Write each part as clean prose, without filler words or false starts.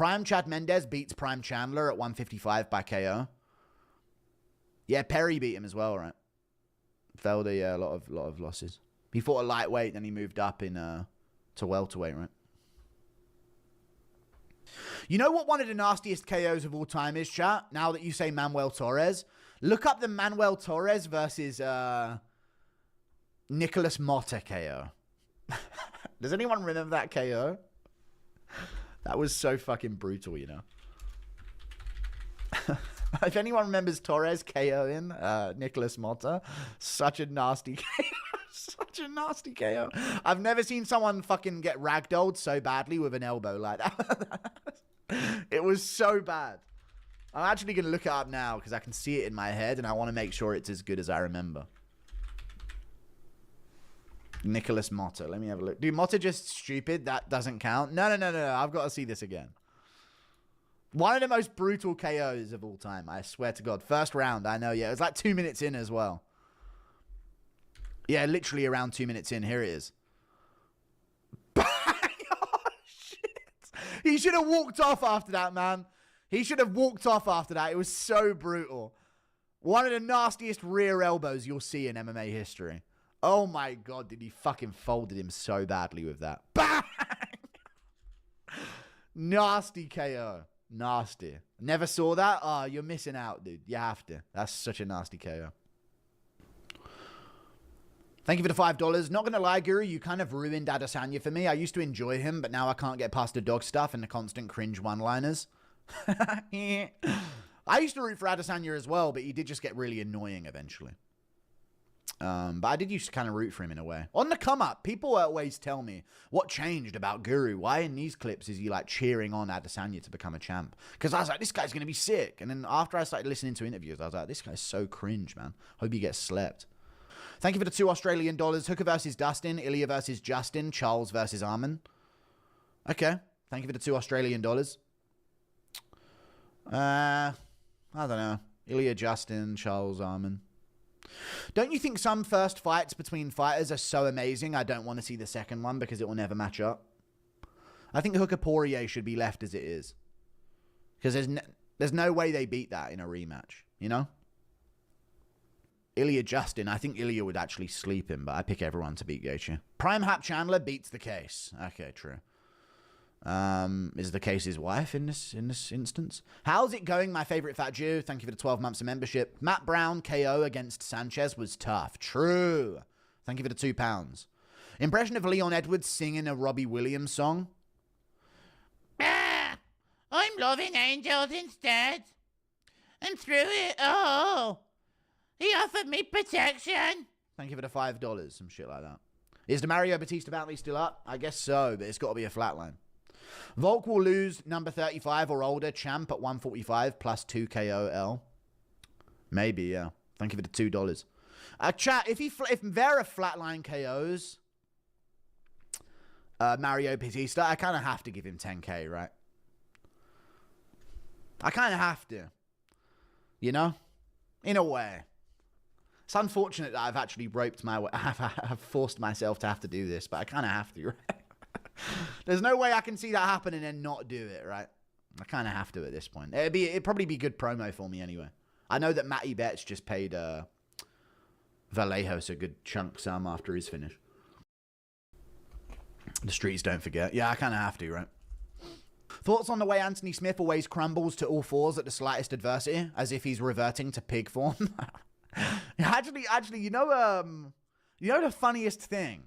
Prime Chad Mendez beats Prime Chandler at 155 by KO. Yeah, Perry beat him as well, right? Felder, yeah, a lot of losses. He fought a lightweight, then he moved up in to welterweight, right? You know what one of the nastiest KOs of all time is, chat? Now that you say Manuel Torres, look up the Manuel Torres versus Nicholas Motta KO. Does anyone remember that KO? That was so fucking brutal, you know. If anyone remembers Torres KOing Nicholas Motta, such a nasty KO. Such a nasty KO. I've never seen someone fucking get ragdolled so badly with an elbow like that. It was so bad. I'm actually going to look it up now because I can see it in my head and I want to make sure it's as good as I remember. Nicholas Motta. Let me have a look. Dude, Motta just stupid? That doesn't count. No. I've got to see this again. One of the most brutal KOs of all time. I swear to God. First round, I know. Yeah, it was like 2 minutes in as well. Yeah, literally around 2 minutes in. Here it is. Oh, shit. He should have walked off after that, man. He should have walked off after that. It was so brutal. One of the nastiest rear elbows you'll see in MMA history. Oh my God, dude, he fucking folded him so badly with that. Bang! Nasty KO. Nasty. Never saw that? Oh, you're missing out, dude. You have to. That's such a nasty KO. Thank you for the $5. Not going to lie, Guru, you kind of ruined Adesanya for me. I used to enjoy him, but now I can't get past the dog stuff and the constant cringe one-liners. I used to root for Adesanya as well, but he did just get really annoying eventually. But I did used to kind of root for him in a way. On the come up, people always tell me, what changed about Guru? Why in these clips is he like cheering on Adesanya to become a champ? Because I was like, this guy's going to be sick. And then after I started listening to interviews, I was like, this guy's so cringe, man. Hope he gets slept. Thank you for the $2 Australian. Hooker versus Dustin. Ilya versus Justin. Charles versus Armin. Okay. Thank you for the $2 Australian. I don't know. Ilya, Justin, Charles, Armin. Don't you think some first fights between fighters are so amazing I don't want to see the second one because it will never match up? I think Hooker Poirier should be left as it is. Because there's no way they beat that in a rematch, you know? Ilya Justin, I think Ilya would actually sleep him, but I pick everyone to beat Gaethje. Prime Hap Chandler beats the case. Okay, true. Is the case his wife in this instance? How's it going, my favorite fat Jew? Thank you for the 12 months of membership. Matt Brown KO against Sanchez was tough. True. Thank you for the £2. Impression of Leon Edwards singing a Robbie Williams song. Ah, I'm loving angels instead. And through it all, he offered me protection. Thank you for the $5. Some shit like that. Is the Mario Batista bounty still up? I guess so, but it's got to be a flatline. Volk will lose number 35 or older champ at 145 plus 2 KOL. Maybe, yeah. Thank you for the $2. Chat, if Vera flatline KOs Mario Batista, I kind of have to give him 10K, right? I kind of have to. You know? In a way. It's unfortunate that I've actually roped my way. I've forced myself to have to do this, but I kind of have to, right? There's no way I can see that happen and then not do it, right? I kind of have to at this point. It'd probably be good promo for me anyway. I know that Matty Betts just paid Vallejos a good chunk sum after his finish. The streets don't forget. Yeah, I kind of have to, right? Thoughts on the way Anthony Smith always crumbles to all fours at the slightest adversity, as if he's reverting to pig form? Actually, you know the funniest thing?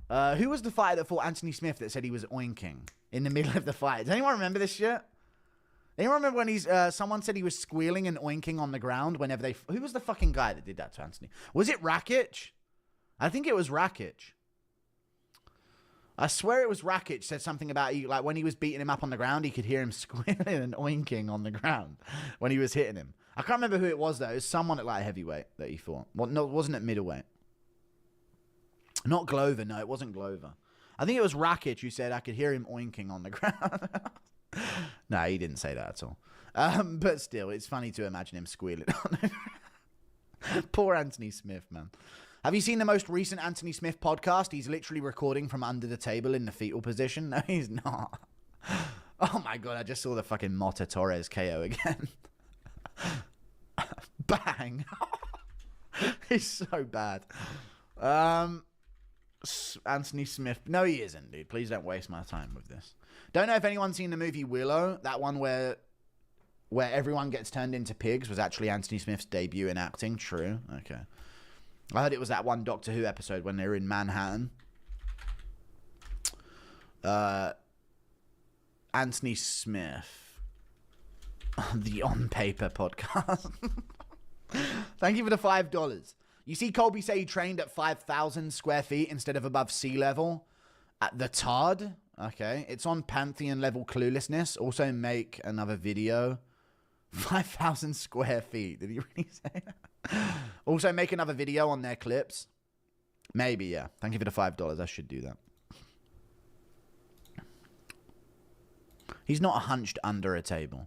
Who was the fighter that fought Anthony Smith that said he was oinking in the middle of the fight? Does anyone remember this shit? Anyone remember when someone said he was squealing and oinking on the ground whenever they... Who was the fucking guy that did that to Anthony? Was it Rakic? I think it was Rakic. I swear it was Rakic said something about, like, when he was beating him up on the ground, he could hear him squealing and oinking on the ground when he was hitting him. I can't remember who it was, though. It was someone at, like, heavyweight that he fought. Well, no, it wasn't at middleweight. Not Glover. No, it wasn't Glover. I think it was Rakic who said I could hear him oinking on the ground. No, he didn't say that at all. But still, it's funny to imagine him squealing on it. Poor Anthony Smith, man. Have you seen the most recent Anthony Smith podcast? He's literally recording from under the table in the fetal position. No, he's not. Oh my god, I just saw the fucking Mota Torres KO again. Bang. He's so bad. Anthony Smith. No, he isn't, dude. Please don't waste my time with this. Don't know if anyone's seen the movie Willow. That one where everyone gets turned into pigs was actually Anthony Smith's debut in acting. True. Okay. I heard it was that one Doctor Who episode when they were in Manhattan. Anthony Smith. The On Paper podcast. Thank you for the $5. You see Colby say he trained at 5,000 square feet instead of above sea level at the TARD. Okay. It's on Pantheon level cluelessness. Also make another video. 5,000 square feet. Did he really say that? Also make another video on their clips. Maybe, yeah. Thank you for the $5. I should do that. He's not hunched under a table.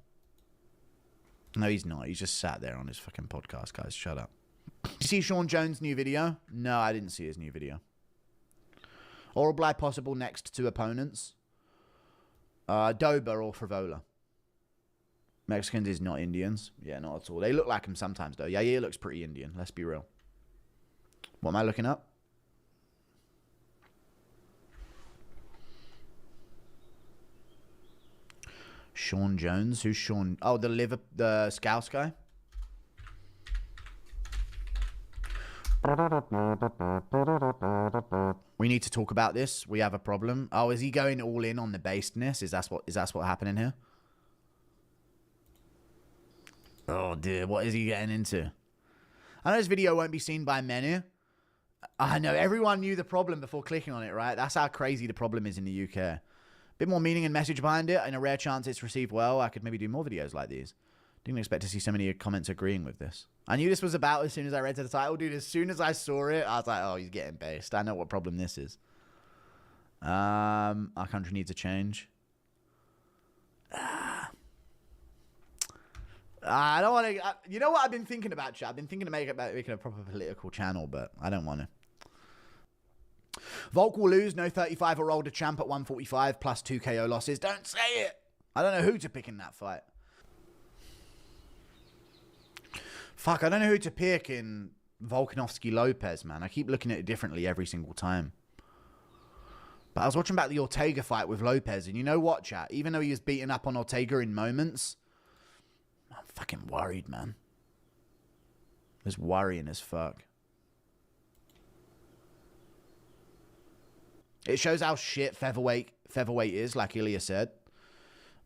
No, he's not. He's just sat there on his fucking podcast, guys. Shut up. Did you see Sean Jones' new video? No, I didn't see his new video. Oral Bly possible next to opponents. Doba or Frivola. Mexicans is not Indians. Yeah, not at all. They look like him sometimes, though. Yeah, he looks pretty Indian. Let's be real. What am I looking up? Sean Jones? Who's Sean? Oh, the Scouse guy? We need to talk about this. We have a problem. Oh, is he going all in on the basedness? Is that what happening here? Oh dear, what is he getting into? I know this video won't be seen by many. I know everyone knew the problem before clicking on it, right? That's how crazy the problem is in the UK. Bit more meaning and message behind it. In a rare chance it's received well, I could maybe do more videos like these. Didn't expect to see so many comments agreeing with this. I knew this was about as soon as I read to the title, dude. As soon as I saw it, I was like, oh, he's getting based. I know what problem this is. Our country needs a change. I don't want to... you know what I've been thinking about, chat? I've been thinking about making a proper political channel, but I don't want to. Volk will lose. No 35 or older champ at 145 plus 2 KO losses. Don't say it. I don't know who to pick in that fight. Fuck, I don't know who to pick in Volkanovski Lopez, man. I keep looking at it differently every single time. But I was watching about the Ortega fight with Lopez, and you know what, chat? Even though he was beating up on Ortega in moments, I'm fucking worried, man. It's worrying as fuck. It shows how shit featherweight is, like ILIA said.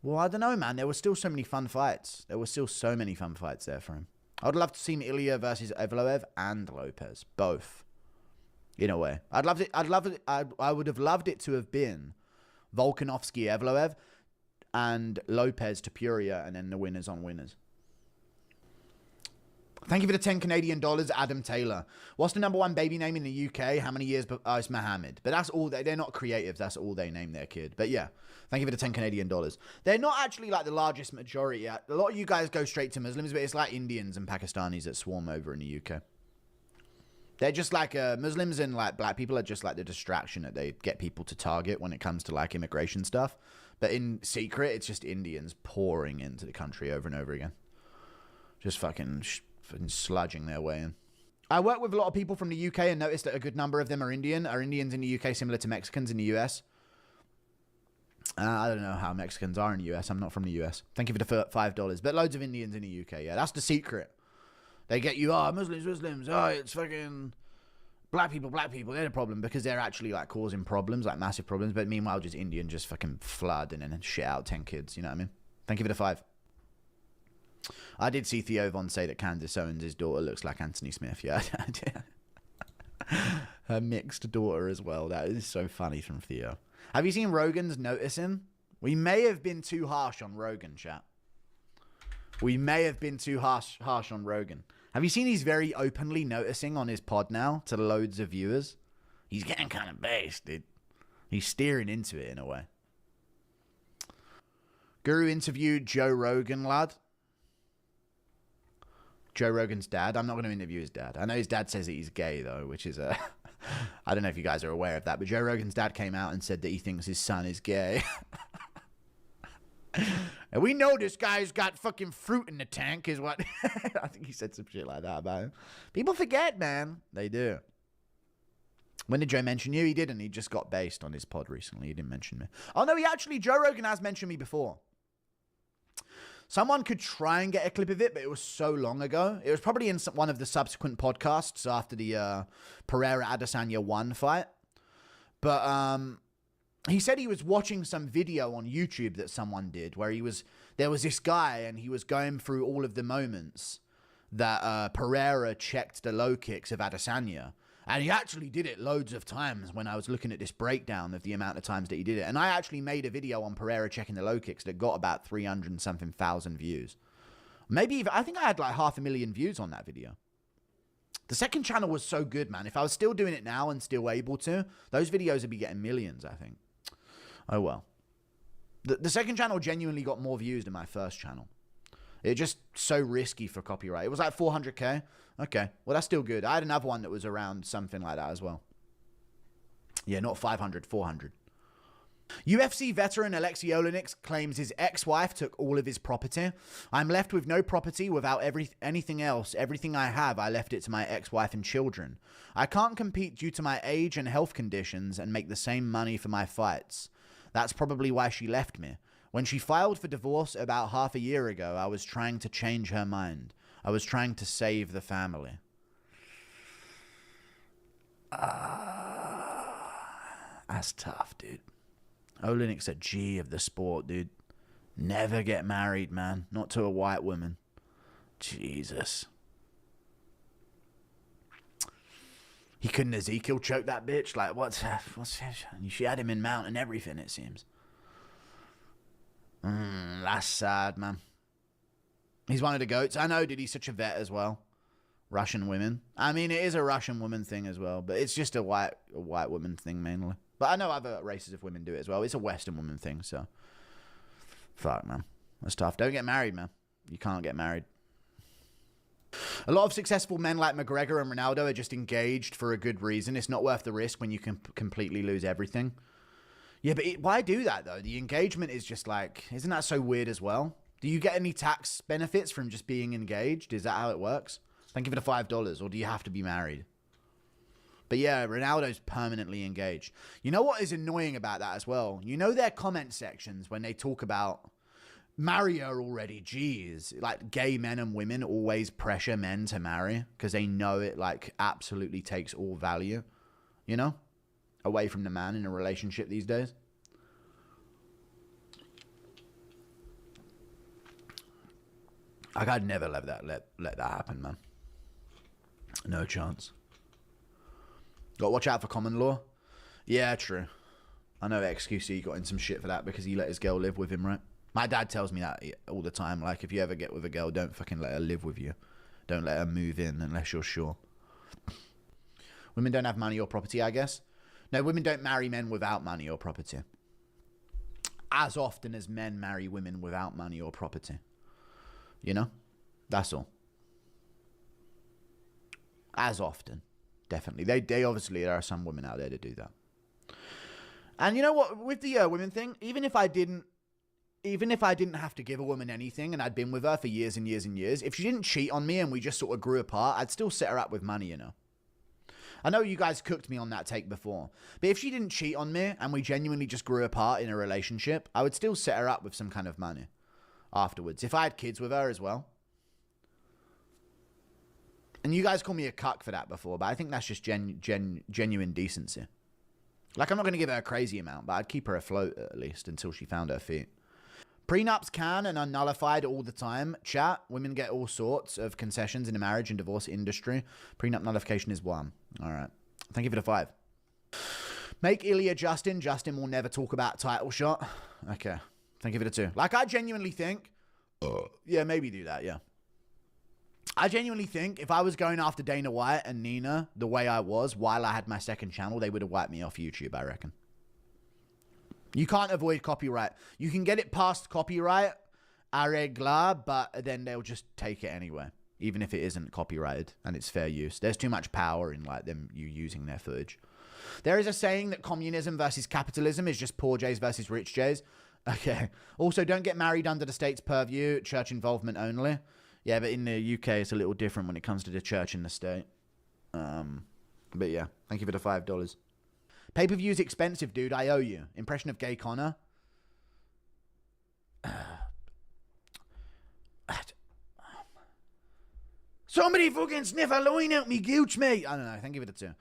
Well, I don't know, man. There were still so many fun fights. There were still so many fun fights there for him. I would love to see ILIA versus Evloev and Lopez. Both. In a way. I would have loved it to have been Volkanovski Evloev and Lopez to Puria, and then the winners on winners. Thank you for the 10 Canadian dollars, Adam Taylor. What's the #1 baby name in the UK? How many years? Oh, it's Mohammed. But that's all. They're not creative. That's all they name their kid. But yeah, thank you for the 10 Canadian dollars. They're not actually like the largest majority. A lot of you guys go straight to Muslims, but it's like Indians and Pakistanis that swarm over in the UK. They're just like Muslims and like black people are just like the distraction that they get people to target when it comes to like immigration stuff. But in secret, it's just Indians pouring into the country over and over again. Just fucking sludging their way in. I work with a lot of people from the UK and noticed that a good number of them are Indian. Are Indians in the UK similar to Mexicans in the US? I don't know how Mexicans are in the US. I'm not from the US. Thank you for the $5. But loads of Indians in the UK. Yeah, that's the secret. They get you, oh, Muslims. Oh, it's fucking black people. They're the problem because they're actually like causing problems, like massive problems. But meanwhile, just Indian just fucking flood and then shit out 10 kids. You know what I mean? Thank you for the 5. I did see Theo Von say that Candace Owens' daughter looks like Anthony Smith. Yeah, her mixed daughter as well. That is so funny from Theo. Have you seen Rogan's noticing? We may have been too harsh on Rogan, chat. We may have been too harsh on Rogan. Have you seen he's very openly noticing on his pod now to loads of viewers? He's getting kind of based, dude. He's steering into it in a way. Guru interviewed Joe Rogan, lad. Joe Rogan's dad. I'm not going to interview his dad. I know his dad says that he's gay, though, which is a... I don't know if you guys are aware of that, but Joe Rogan's dad came out and said that he thinks his son is gay. And we know this guy's got fucking fruit in the tank is what. I think he said some shit like that about him. People forget, man. They do. When did Joe mention you? He didn't. He just got based on his pod recently. He didn't mention me. Oh, no, Joe Rogan has mentioned me before. Someone could try and get a clip of it, but it was so long ago. It was probably in one of the subsequent podcasts after the Pereira-Adesanya 1 fight. But he said he was watching some video on YouTube that someone did where there was this guy and he was going through all of the moments that Pereira checked the low kicks of Adesanya. And he actually did it loads of times when I was looking at this breakdown of the amount of times that he did it. And I actually made a video on Pereira checking the low kicks that got about 300 and something thousand views. Maybe even, I think I had like 500,000 views on that video. The second channel was so good, man. If I was still doing it now and still able to, those videos would be getting millions, I think. Oh, well. The second channel genuinely got more views than my first channel. It's just so risky for copyright. It was like 400K. Okay, well, that's still good. I had another one that was around something like that as well. Yeah, not 500, 400. UFC veteran Aleksei Oleinik'S claims his ex-wife took all of his property. I'm left with no property without anything else. Everything I have, I left it to my ex-wife and children. I can't compete due to my age and health conditions and make the same money for my fights. That's probably why she left me. When she filed for divorce about half a year ago, I was trying to change her mind. I was trying to save the family. That's tough, dude. Oleinik'S a G of the sport, dude. Never get married, man. Not to a white woman. Jesus. He couldn't Ezekiel choke that bitch? Like, what's she had him in mount and everything, it seems. That's sad, man. He's one of the GOATs. I know, dude, he's such a vet as well. Russian women. I mean, it is a Russian woman thing as well, but it's just a white woman thing mainly. But I know other races of women do it as well. It's a Western woman thing, so. Fuck, man. That's tough. Don't get married, man. You can't get married. A lot of successful men like McGregor and Ronaldo are just engaged for a good reason. It's not worth the risk when you can completely lose everything. Yeah, but why do that, though? The engagement is just like, isn't that so weird as well? Do you get any tax benefits from just being engaged? Is that how it works? Thank you for the $5. Or do you have to be married? But yeah, Ronaldo's permanently engaged. You know what is annoying about that as well? You know their comment sections when they talk about marry her already, geez. Like gay men and women always pressure men to marry because they know it like absolutely takes all value, you know, away from the man in a relationship these days. Like, I'd never let that happen, man. No chance. Got to watch out for common law. Yeah, true. I know XQC got in some shit for that because he let his girl live with him, right? My dad tells me that all the time. Like, if you ever get with a girl, don't fucking let her live with you. Don't let her move in unless you're sure. Women don't have money or property, I guess. No, women don't marry men without money or property. As often as men marry women without money or property. You know? That's all. As often. Definitely. They obviously, there are some women out there that do that. And you know what? With the women thing, even if I didn't have to give a woman anything and I'd been with her for years and years and years, if she didn't cheat on me and we just sort of grew apart, I'd still set her up with money, you know? I know you guys cooked me on that take before, but if she didn't cheat on me and we genuinely just grew apart in a relationship, I would still set her up with some kind of money afterwards. If I had kids with her as well. And you guys call me a cuck for that before, but I think that's just genuine decency. Like, I'm not going to give her a crazy amount, but I'd keep her afloat at least until she found her feet. Prenups can and are nullified all the time. Chat, women get all sorts of concessions in the marriage and divorce industry. Prenup nullification is one. All right. Thank you for the 5. Make ILIA Justin. Justin will never talk about title shot. Okay. Thank you for the 2. Like, I genuinely think... yeah, maybe do that, yeah. I genuinely think if I was going after Dana White and Nina the way I was while I had my second channel, they would have wiped me off YouTube, I reckon. You can't avoid copyright. You can get it past copyright, arregla, but then they'll just take it anyway, even if it isn't copyrighted and it's fair use. There's too much power in like you using their footage. There is a saying that communism versus capitalism is just poor Jays versus rich Jays. Okay. Also, don't get married under the state's purview. Church involvement only. Yeah, but in the UK, it's a little different when it comes to the church in the state. But yeah, thank you for the $5. Pay-per-view's expensive, dude. I owe you. Impression of Gay Connor. Somebody fucking sniff a line out me gooch, mate. I don't know. Thank you for the 2.